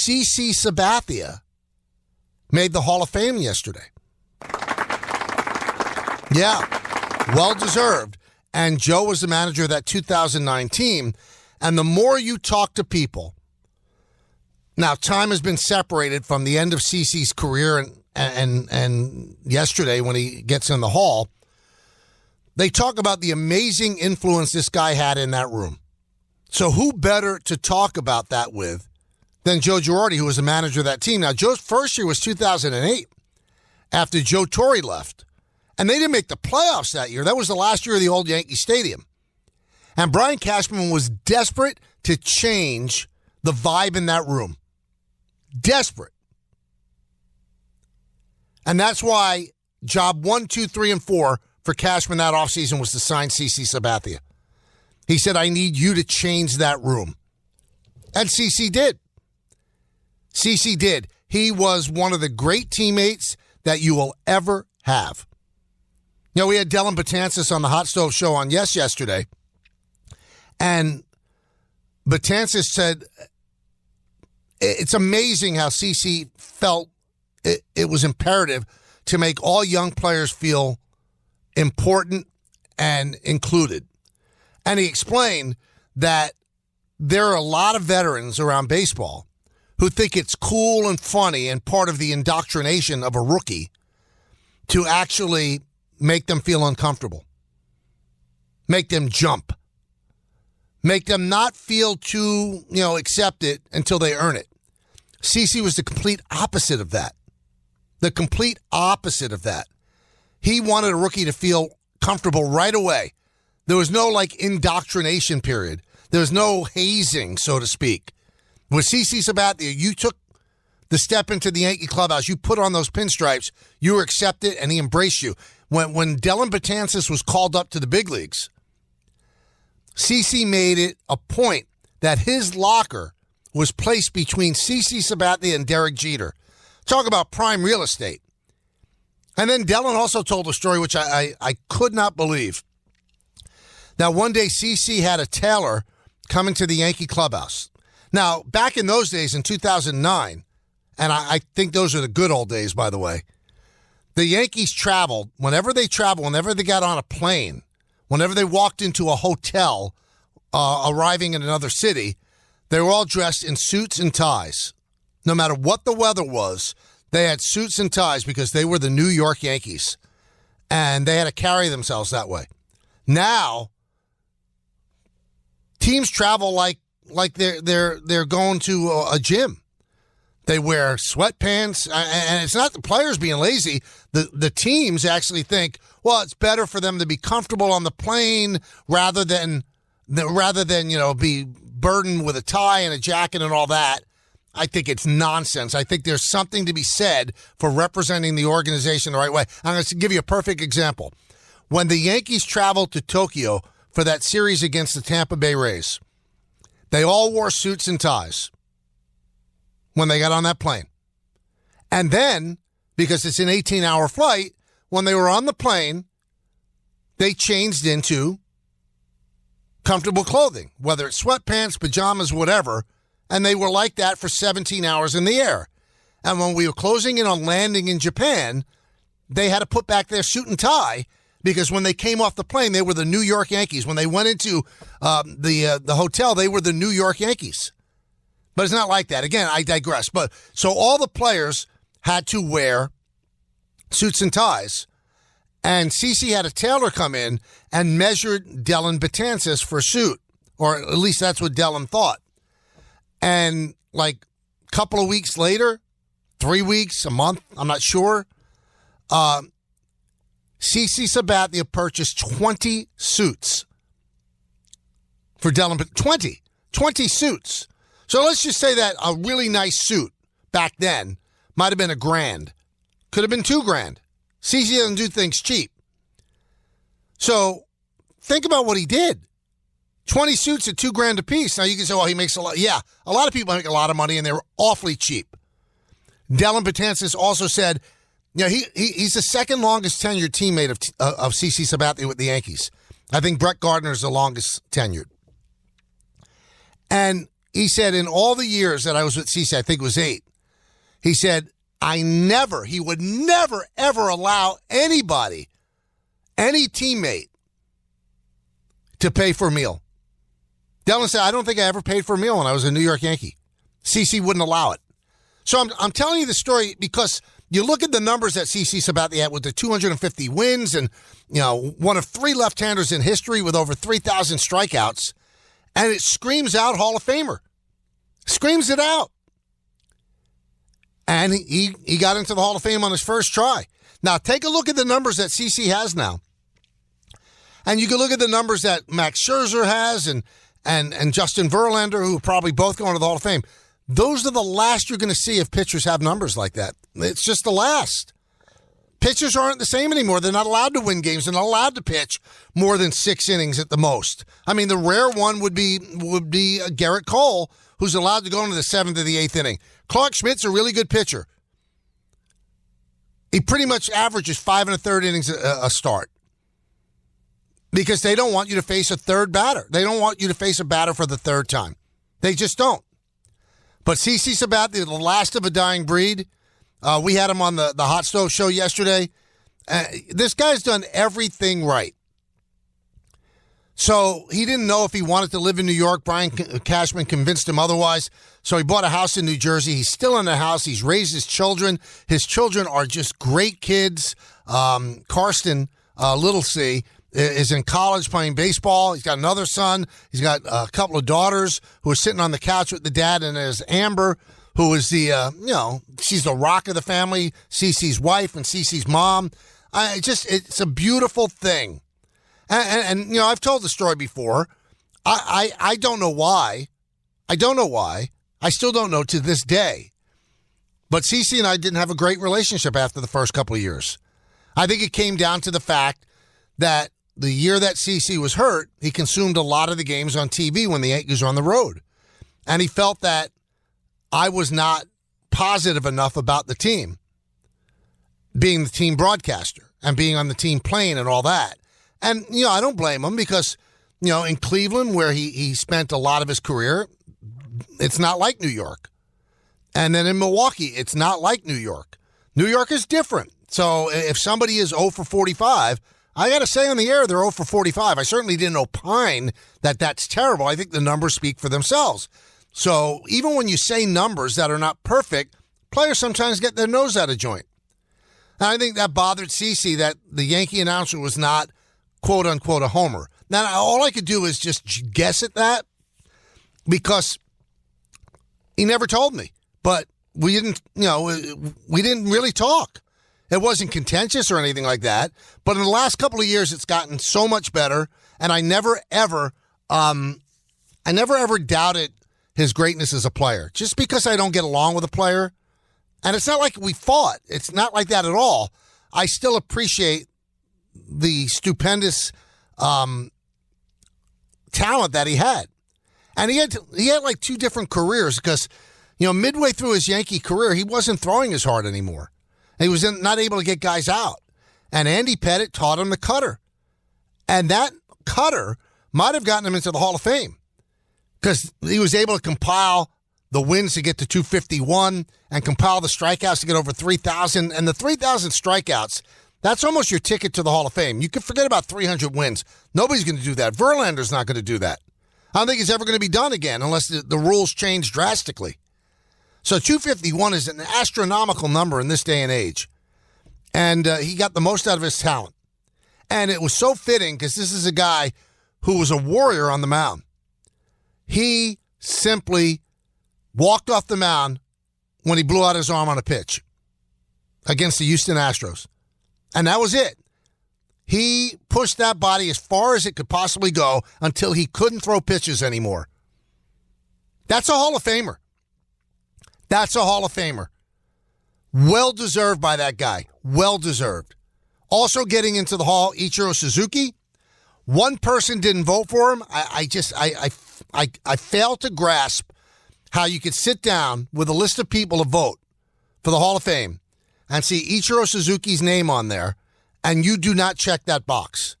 CC Sabathia made the Hall of Fame yesterday. Yeah, well-deserved. And Joe was the manager of that 2009 team. And the more you talk to people, now time has been separated from the end of CC's career and yesterday when he gets in the Hall, they talk about the amazing influence this guy had in that room. So who better to talk about that with than Joe Girardi, who was the manager of that team. Now, Joe's first year was 2008 after Joe Torre left. And they didn't make the playoffs that year. That was the last year of the old Yankee Stadium. And Brian Cashman was desperate to change the vibe in that room. Desperate. And that's why job 1, 2, 3, and 4 for Cashman that offseason was to sign CC Sabathia. He said, I need you to change that room. And CC did. CC did. He was one of the great teammates that you will ever have. You know, we had Dellin Betances on the Hot Stove Show on yesterday. And Betances said, it's amazing how CC felt it was imperative to make all young players feel important and included. And he explained that there are a lot of veterans around baseball who think it's cool and funny and part of the indoctrination of a rookie to actually make them feel uncomfortable, make them jump, make them not feel too, accept it until they earn it. CC was the complete opposite of that. The complete opposite of that. He wanted a rookie to feel comfortable right away. There was no indoctrination period. There was no hazing, so to speak. With CC Sabathia, you took the step into the Yankee clubhouse. You put on those pinstripes. You were accepted, and he embraced you. When Dellin Betances was called up to the big leagues, CC made it a point that his locker was placed between CC Sabathia and Derek Jeter. Talk about prime real estate. And then Dellin also told a story which I could not believe. Now, one day CC had a tailor come into the Yankee clubhouse. Now, back in those days in 2009, and I think those are the good old days, by the way, the Yankees traveled. Whenever they got on a plane, whenever they walked into a hotel arriving in another city, they were all dressed in suits and ties. No matter what the weather was, they had suits and ties because they were the New York Yankees. And they had to carry themselves that way. Now, teams travel like they're going to a gym. They wear sweatpants, and it's not the players being lazy. The teams actually think, well, it's better for them to be comfortable on the plane rather than be burdened with a tie and a jacket and all that. I think it's nonsense. I think there's something to be said for representing the organization the right way. I'm going to give you a perfect example. When the Yankees traveled to Tokyo for that series against the Tampa Bay Rays, they all wore suits and ties when they got on that plane. And then, because it's an 18-hour flight, when they were on the plane, they changed into comfortable clothing, whether it's sweatpants, pajamas, whatever, and they were like that for 17 hours in the air. And when we were closing in on landing in Japan, they had to put back their suit and tie because when they came off the plane, they were the New York Yankees. When they went into the hotel, they were the New York Yankees. But it's not like that. Again, I digress. But so all the players had to wear suits and ties. And CC had a tailor come in and measured Dellin Betances for a suit. Or at least that's what Dellin thought. And a couple of weeks later, 3 weeks, a month, I'm not sure, CC Sabathia purchased 20 suits for Dellin. 20 suits. So let's just say that a really nice suit back then might have been $1,000. Could have been $2,000. CC doesn't do things cheap. So think about what he did. 20 suits at $2,000 a piece. Now you can say, well, he makes a lot. Yeah, a lot of people make a lot of money and they're awfully cheap. Dellin Betances also said, he's the second longest tenured teammate of CC Sabathia with the Yankees. I think Brett Gardner's the longest tenured. And he said, in all the years that I was with CC, I think it was 8, he said, he would never, ever allow anybody, any teammate, to pay for a meal. Dylan said, I don't think I ever paid for a meal when I was a New York Yankee. CC wouldn't allow it. So I'm telling you the story because you look at the numbers that CC Sabathia had with the 250 wins and, one of 3 left-handers in history with over 3,000 strikeouts, and it screams out Hall of Famer. Screams it out. And he got into the Hall of Fame on his first try. Now, take a look at the numbers that CC has now. And you can look at the numbers that Max Scherzer has and Justin Verlander, who are probably both going to the Hall of Fame. Those are the last you're going to see if pitchers have numbers like that. It's just the last. Pitchers aren't the same anymore. They're not allowed to win games. They're not allowed to pitch more than 6 innings at the most. I mean, the rare one would be Garrett Cole, who's allowed to go into the 7th or the 8th inning. Clark Schmidt's a really good pitcher. He pretty much averages 5 1/3 innings a start because they don't want you to face a third batter. They don't want you to face a batter for the 3rd time. They just don't. But CC Sabathia, the last of a dying breed, we had him on the Hot Stove Show yesterday. This guy's done everything right. So he didn't know if he wanted to live in New York. Brian Cashman convinced him otherwise. So he bought a house in New Jersey. He's still in the house. He's raised his children. His children are just great kids. Karsten, little C, is in college playing baseball. He's got another son. He's got a couple of daughters who are sitting on the couch with the dad, and there's Amber, who is she's the rock of the family, Cece's wife and Cece's mom. It's a beautiful thing. And I've told the story before. I don't know why. I don't know why. I still don't know to this day. But Cece and I didn't have a great relationship after the first couple of years. I think it came down to the fact that the year that Cece was hurt, he consumed a lot of the games on TV when the Yankees were on the road. And he felt that I was not positive enough about the team, being the team broadcaster and being on the team plane and all that. And, I don't blame him because, in Cleveland, where he spent a lot of his career, it's not like New York. And then in Milwaukee, it's not like New York. New York is different. So if somebody is 0 for 45, I got to say on the air they're 0 for 45. I certainly didn't opine that that's terrible. I think the numbers speak for themselves. So even when you say numbers that are not perfect, players sometimes get their nose out of joint. And I think that bothered CeCe that the Yankee announcer was not, quote unquote, a homer. Now, all I could do is just guess at that because he never told me. But we didn't really talk. It wasn't contentious or anything like that. But in the last couple of years, it's gotten so much better. And I never ever doubted his greatness as a player. Just because I don't get along with a player, and it's not like we fought. It's not like that at all. I still appreciate the stupendous talent that he had. And he had like 2 different careers because, midway through his Yankee career, he wasn't throwing as hard anymore. He was not able to get guys out. And Andy Pettitte taught him the cutter. And that cutter might have gotten him into the Hall of Fame because he was able to compile the wins to get to 251 and compile the strikeouts to get over 3,000. And the 3,000 strikeouts, that's almost your ticket to the Hall of Fame. You can forget about 300 wins. Nobody's going to do that. Verlander's not going to do that. I don't think it's ever going to be done again unless the rules change drastically. So 251 is an astronomical number in this day and age. And he got the most out of his talent. And it was so fitting because this is a guy who was a warrior on the mound. He simply walked off the mound when he blew out his arm on a pitch against the Houston Astros. And that was it. He pushed that body as far as it could possibly go until he couldn't throw pitches anymore. That's a Hall of Famer. That's a Hall of Famer. Well-deserved by that guy. Well-deserved. Also getting into the Hall, Ichiro Suzuki. One person didn't vote for him. I fail to grasp how you could sit down with a list of people to vote for the Hall of Fame and see Ichiro Suzuki's name on there, and you do not check that box.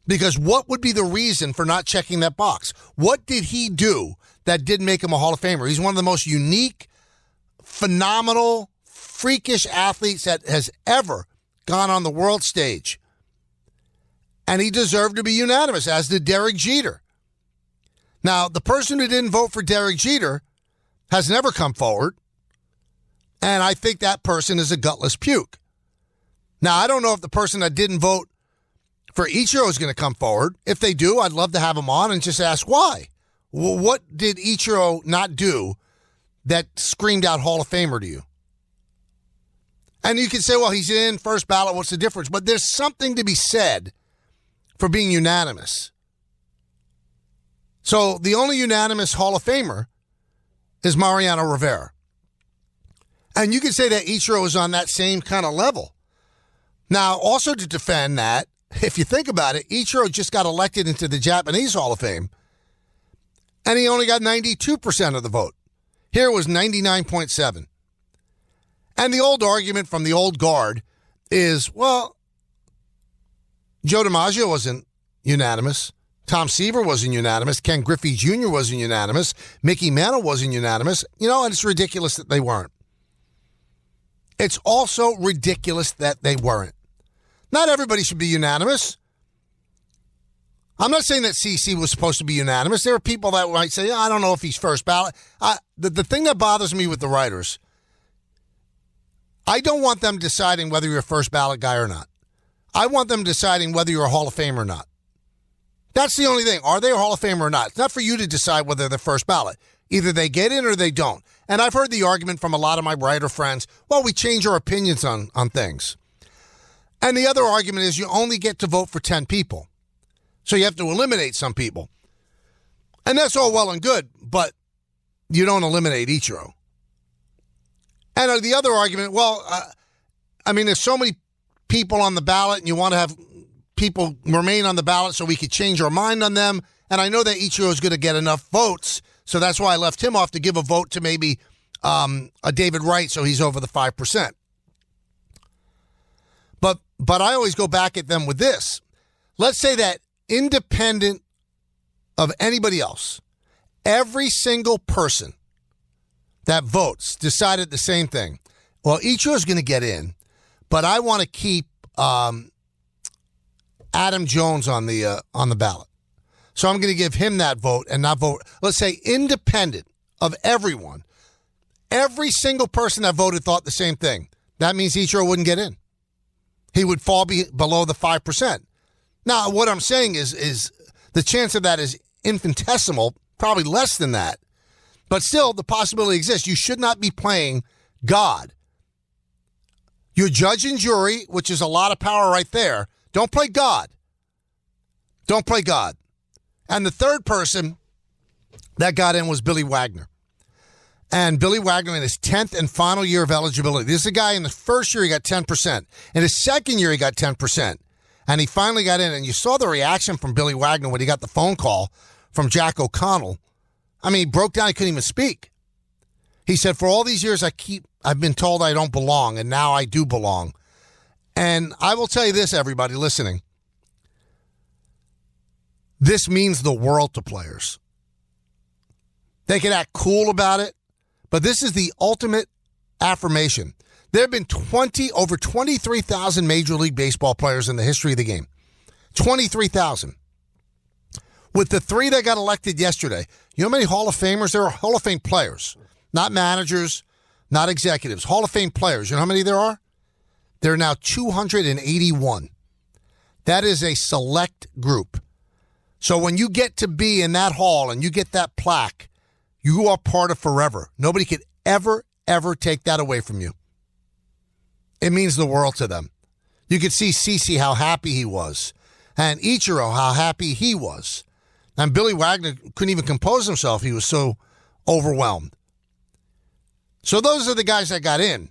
Because what would be the reason for not checking that box? What did he do that didn't make him a Hall of Famer. He's one of the most unique, phenomenal, freakish athletes that has ever gone on the world stage. And he deserved to be unanimous, as did Derek Jeter. Now, the person who didn't vote for Derek Jeter has never come forward, and I think that person is a gutless puke. Now, I don't know if the person that didn't vote for Ichiro is going to come forward. If they do, I'd love to have him on and just ask why. Well, what did Ichiro not do that screamed out Hall of Famer to you? And you can say, well, he's in first ballot. What's the difference? But there's something to be said for being unanimous. So the only unanimous Hall of Famer is Mariano Rivera. And you can say that Ichiro is on that same kind of level. Now, also to defend that, if you think about it, Ichiro just got elected into the Japanese Hall of Fame, and he only got 92% of the vote. Here it was 99.7. And the old argument from the old guard is, well, Joe DiMaggio wasn't unanimous. Tom Seaver wasn't unanimous. Ken Griffey Jr. wasn't unanimous. Mickey Mantle wasn't unanimous. And it's ridiculous that they weren't. It's also ridiculous that they weren't. Not everybody should be unanimous. I'm not saying that CC was supposed to be unanimous. There are people that might say, I don't know if he's first ballot. The thing that bothers me with the writers, I don't want them deciding whether you're a first ballot guy or not. I want them deciding whether you're a Hall of Famer or not. That's the only thing. Are they a Hall of Famer or not? It's not for you to decide whether they're first ballot. Either they get in or they don't. And I've heard the argument from a lot of my writer friends, well, we change our opinions on things. And the other argument is you only get to vote for 10 people. So you have to eliminate some people. And that's all well and good, but you don't eliminate Ichiro. And the other argument, there's so many people on the ballot and you want to have people remain on the ballot so we could change our mind on them. And I know that Ichiro is going to get enough votes, so that's why I left him off to give a vote to maybe a David Wright, so he's over the 5%. But I always go back at them with this. Let's say that independent of anybody else, every single person that votes decided the same thing. Well, Ichiro is going to get in, but I want to keep Adam Jones on the ballot. So I'm going to give him that vote and not vote. Let's say independent of everyone. Every single person that voted thought the same thing. That means Ichiro wouldn't get in. He would fall below the 5%. Now, what I'm saying is the chance of that is infinitesimal, probably less than that. But still, the possibility exists. You should not be playing God. You're judge and jury, which is a lot of power right there. Don't play God. Don't play God. And the third person that got in was Billy Wagner. And Billy Wagner in his 10th and final year of eligibility. This is a guy in the first year he got 10%. In his second year he got 10%. And he finally got in. And you saw the reaction from Billy Wagner when he got the phone call from Jack O'Connell. I mean, he broke down. He couldn't even speak. He said, for all these years I've been told I don't belong, and now I do belong. And I will tell you this, everybody listening. This means the world to players. They can act cool about it, but this is the ultimate affirmation. There have been over 23,000 Major League Baseball players in the history of the game. 23,000. With the three that got elected yesterday, you know how many Hall of Famers there are? Hall of Fame players, not managers, not executives. Hall of Fame players, you know how many there are? There are now 281. That is a select group. So when you get to be in that hall and you get that plaque, you are part of forever. Nobody could ever take that away from you. It means the world to them. You could see CeCe how happy he was, and Ichiro how happy he was. And Billy Wagner couldn't even compose himself. He was so overwhelmed. So those are the guys that got in.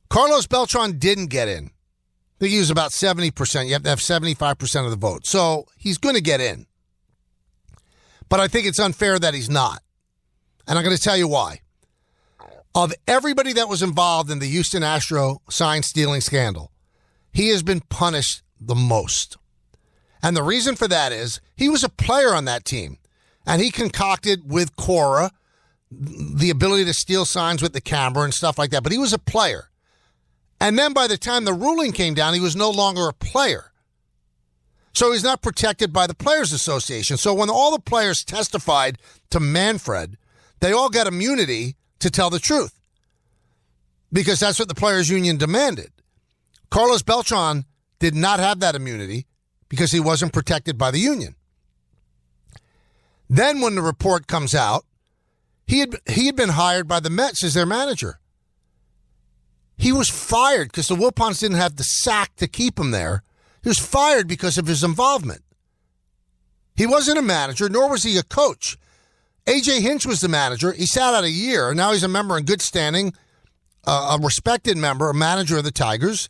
Carlos Beltran didn't get in. I think he was about 70%. You have to have 75% of the vote. So he's going to get in. But I think it's unfair that he's not. And I'm going to tell you why. Of everybody that was involved in the Houston Astro sign stealing scandal, he has been punished the most. And the reason for that is he was a player on that team. And he concocted with Cora the ability to steal signs with the camera and stuff like that. But he was a player. And then by the time the ruling came down, he was no longer a player. So he's not protected by the Players Association. So when all the players testified to Manfred, they all got immunity to tell the truth because that's what the Players Union demanded. Carlos Beltran did not have that immunity because he wasn't protected by the union. Then when the report comes out, he had been hired by the Mets as their manager. He was fired because the Wilpons didn't have the sack to keep him there. He was fired because of his involvement. He wasn't a manager, nor was he a coach. A.J. Hinch was the manager. He sat out a year, and now he's a member in good standing, a respected member, a manager of the Tigers.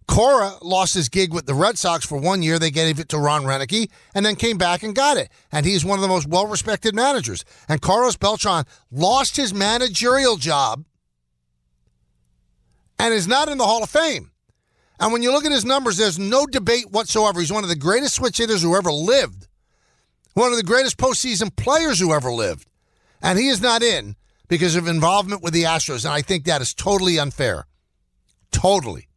Cora lost his gig with the Red Sox for 1 year. They gave it to Ron Renicky and then came back and got it. And he's one of the most well-respected managers. And Carlos Beltran lost his managerial job and is not in the Hall of Fame. And when you look at his numbers, there's no debate whatsoever. He's one of the greatest switch hitters who ever lived. One of the greatest postseason players who ever lived. And he is not in because of involvement with the Astros. And I think that is totally unfair. Totally.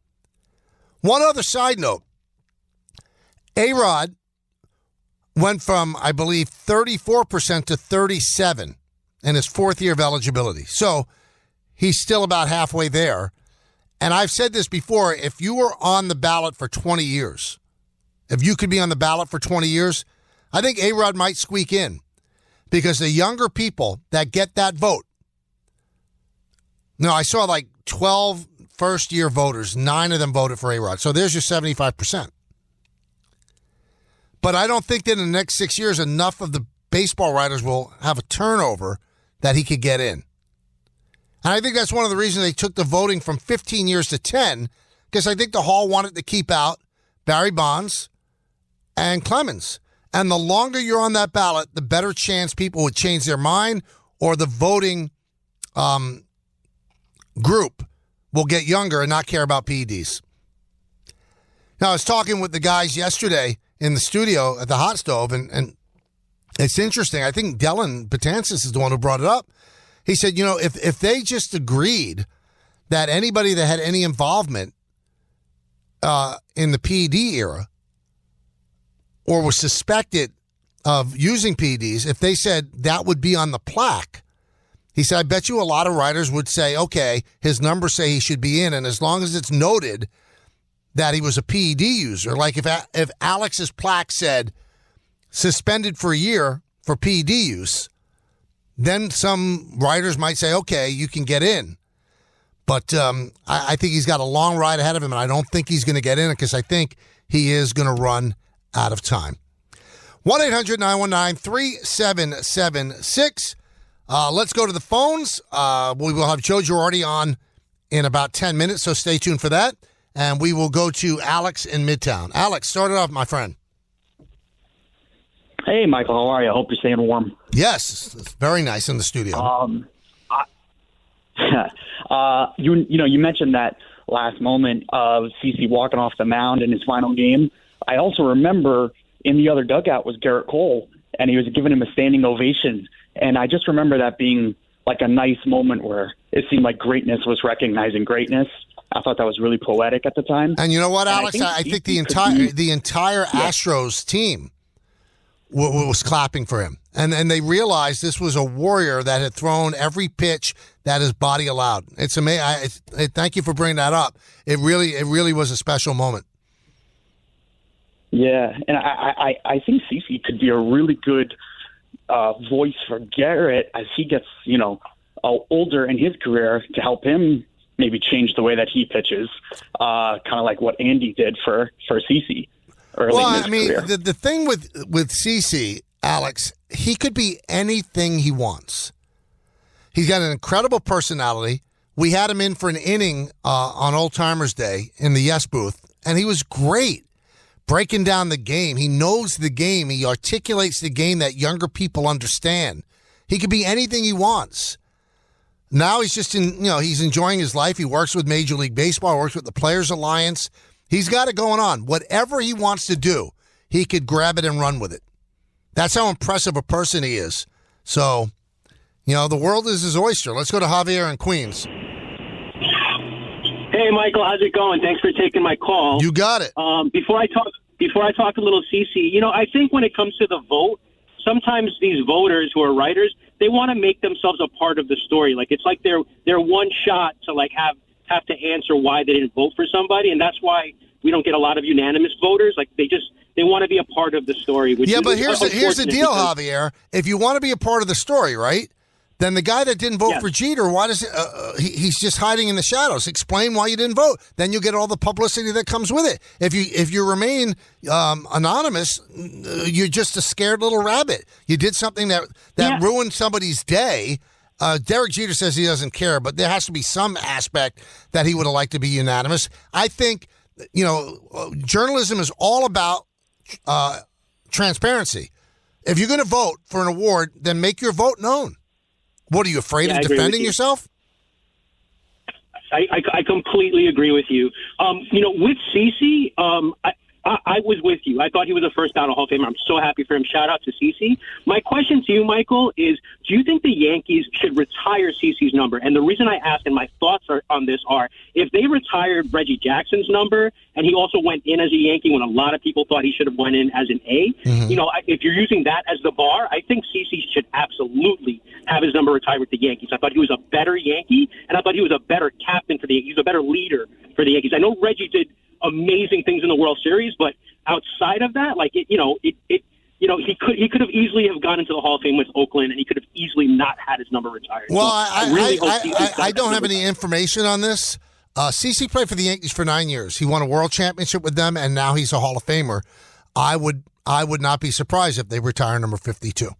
One other side note. A-Rod went from, I believe, 34% to 37% in his fourth year of eligibility. So he's still about halfway there. And I've said this before, if you were on the ballot for 20 years, if you could be on the ballot for 20 years, I think A-Rod might squeak in because the younger people that get that vote. No, I saw like 12 first-year voters, 9 of them voted for A-Rod. So there's your 75%. But I don't think that in the next 6 years, enough of the baseball writers will have a turnover that he could get in. And I think that's one of the reasons they took the voting from 15 years to 10, because I think the Hall wanted to keep out Barry Bonds and Clemens. And the longer you're on that ballot, the better chance people would change their mind or the voting group will get younger and not care about PEDs. Now, I was talking with the guys yesterday in the studio at the hot stove, and it's interesting. I think Dylan Betances is the one who brought it up. He said, if they just agreed that anybody that had any involvement in the PED era or was suspected of using PEDs, if they said that would be on the plaque, he said, I bet you a lot of writers would say, okay, his numbers say he should be in, and as long as it's noted that he was a PED user, like if Alex's plaque said suspended for a year for PED use, then some writers might say, okay, you can get in. But I think he's got a long ride ahead of him, and I don't think he's going to get in because I think he is going to run out of time. 1-800-919-3776. Let's go to the phones. We will have Joe Girardi on in about 10 minutes, so stay tuned for that. And we will go to Alex in Midtown. Alex, start it off, my friend. Hey, Michael, how are you? I hope you're staying warm. Yes, it's very nice in the studio. You mentioned that last moment of CeCe walking off the mound in his final game. I also remember in the other dugout was Garrett Cole, and he was giving him a standing ovation. And I just remember that being like a nice moment where it seemed like greatness was recognizing greatness. I thought that was really poetic at the time. And you know what, Alex? I think the entire Astros team was clapping for him. And they realized this was a warrior that had thrown every pitch that his body allowed. It's amazing. Thank you for bringing that up. It really was a special moment. Yeah, and I think CeCe could be a really good voice for Garrett as he gets, older in his career to help him maybe change the way that he pitches, kind of like what Andy did for CeCe. Career. The thing with CeCe, Alex, he could be anything he wants. He's got an incredible personality. We had him in for an inning on Old Timers Day in the Yes booth, and he was great breaking down the game. He knows the game. He articulates the game that younger people understand. He could be anything he wants. Now he's just he's enjoying his life. He works with Major League Baseball, works with the Players Alliance. He's got it going on. Whatever he wants to do, he could grab it and run with it. That's how impressive a person he is. So, the world is his oyster. Let's go to Javier in Queens. Hey, Michael, how's it going? Thanks for taking my call. You got it. Before I talk a little CC, I think when it comes to the vote, sometimes these voters who are writers, they want to make themselves a part of the story. Like it's like they're one shot to like have to answer why they didn't vote for somebody, and that's why we don't get a lot of unanimous voters. Like they want to be a part of the story. But here's the deal, Javier. If you want to be a part of the story, right? Then the guy that didn't vote for Jeter, why does he's just hiding in the shadows? Explain why you didn't vote. Then you'll get all the publicity that comes with it. If you remain anonymous, you're just a scared little rabbit. You did something that ruined somebody's day. Derek Jeter says he doesn't care, but there has to be some aspect that he would have liked to be unanimous. I think, journalism is all about transparency. If you're going to vote for an award, then make your vote known. What, are you afraid of defending yourself? I completely agree with you. With CeCe, I was with you. I thought he was a first ballot Hall of Famer. I'm so happy for him. Shout out to CeCe. My question to you, Michael, is do you think the Yankees should retire CeCe's number? And the reason I ask, and my thoughts on this are, if they retired Reggie Jackson's number, and he also went in as a Yankee when a lot of people thought he should have went in as an A, if you're using that as the bar, I think CeCe should absolutely have his number retired with the Yankees. I thought he was a better Yankee, and I thought he was a better captain for the Yankees, a better leader for the Yankees. I know Reggie did amazing things in the World Series, but outside of that, he could have easily have gone into the Hall of Fame with Oakland, and he could have easily not had his number retired. Well, so I don't have any information on this. CeCe played for the Yankees for 9 years. He won a World Championship with them, and now he's a Hall of Famer. I would not be surprised if they retire number 52.